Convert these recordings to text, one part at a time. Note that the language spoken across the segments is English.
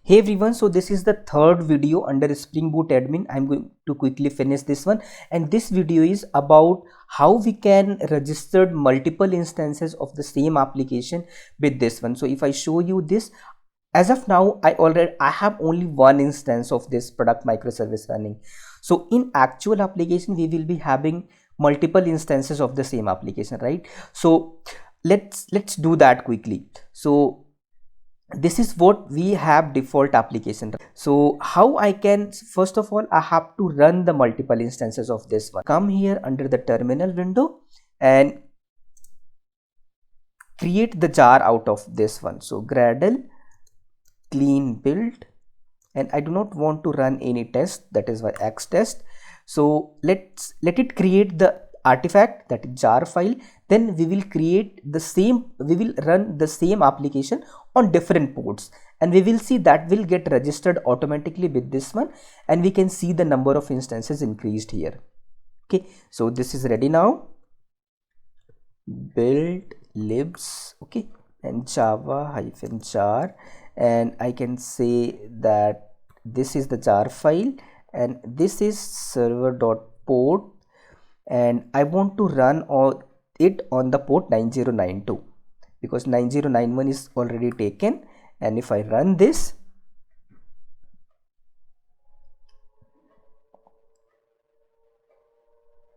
Hey everyone, so this is the third video under Spring Boot admin. I'm going to quickly finish this one, and this video is about how we can register multiple instances of the same application with this one. So if I show you this, as of now I have only one instance of this product microservice running. So in actual application we will be having multiple instances of the same application, right? So let's do that quickly. So this is what we have default application. So how I can, first of all I have to run the multiple instances of this one. Come here under the terminal window and create the jar out of this one. So gradle clean build, and I do not want to run any test, that is why X test. So let it create the artifact, that is jar file. Then we will run the same application on different ports, and we will see that will get registered automatically with this one, and we can see the number of instances increased here. Okay, so this is ready now. Build libs, okay, and java -jar, and I can say that this is the jar file and this is server.port, and I want to run it on the port 9092 because 9091 is already taken. And if I run this,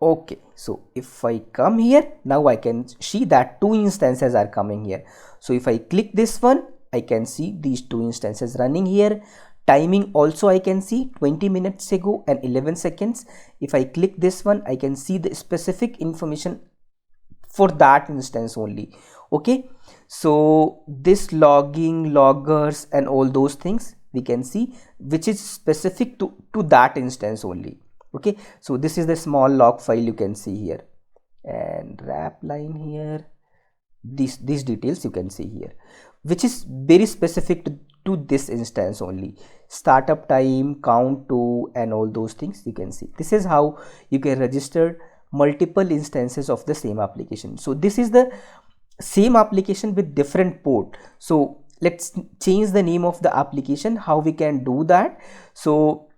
okay, so if I come here, now I can see that two instances are coming here. So if I click this one, I can see these two instances running here. Timing also I can see 20 minutes ago and 11 seconds. If I click this one, I can see the specific information for that instance only. Okay, so this logging, loggers and all those things we can see, which is specific to that instance only. Okay, so this is the small log file you can see here, and wrap line here, these details you can see here, which is very specific to this instance only. Startup time, count to, and all those things you can see. This is how you can register multiple instances of the same application. So this is the same application with different port. So let's change the name of the application. How we can do that? So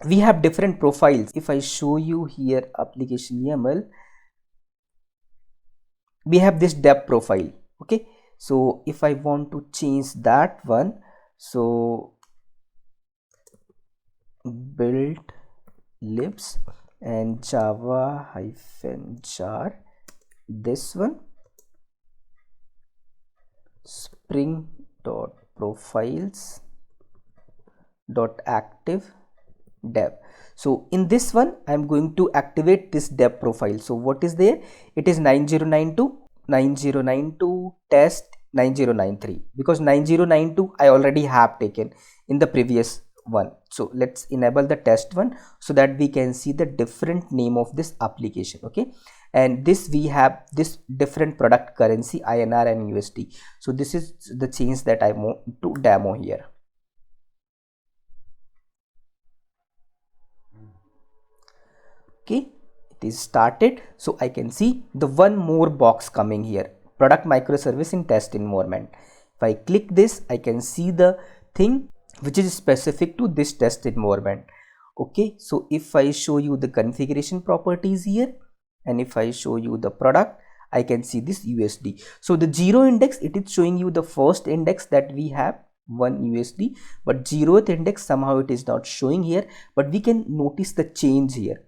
we have different profiles. If I show you here application YAML, we have this dep profile. Okay, so if I want to change that one, so build libs and java -jar, this one spring.profiles.active dev. So in this one I am going to activate this dev profile. So what is there? It is 9092 test 9093, because 9092 I already have taken in the previous one. So let's enable the test one so that we can see the different name of this application. Okay, and this we have this different product currency INR and USD. So this is the change that I want to demo here. Okay, it is started. So I can see the one more box coming here, product microservice in test environment. If I click this, I can see the thing which is specific to this test environment. Okay, so if I show you the configuration properties here, and if I show you the product, I can see this USD. So the 0 index, it is showing you the first index that we have 1 USD, but 0th index somehow it is not showing here, but we can notice the change here.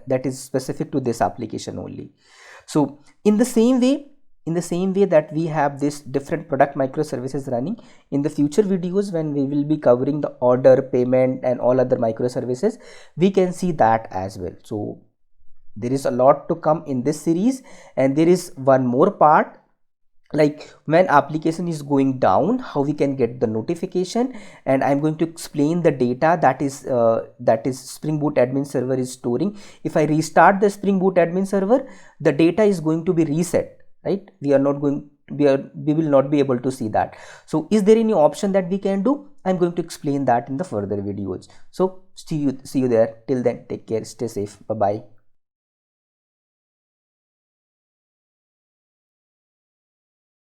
That is specific to this application only. So in the same way that we have this different product microservices running, in the future videos when we will be covering the order, payment and all other microservices, we can see that as well. So there is a lot to come in this series, and there is one more part, like when application is going down, how we can get the notification, and I'm going to explain the data that is Spring Boot admin server is storing. If I restart the Spring Boot admin server, the data is going to be reset, right? We will not be able to see that. So is there any option that we can do? I'm going to explain that in the further videos. So see you there. Till then, take care, stay safe, bye bye.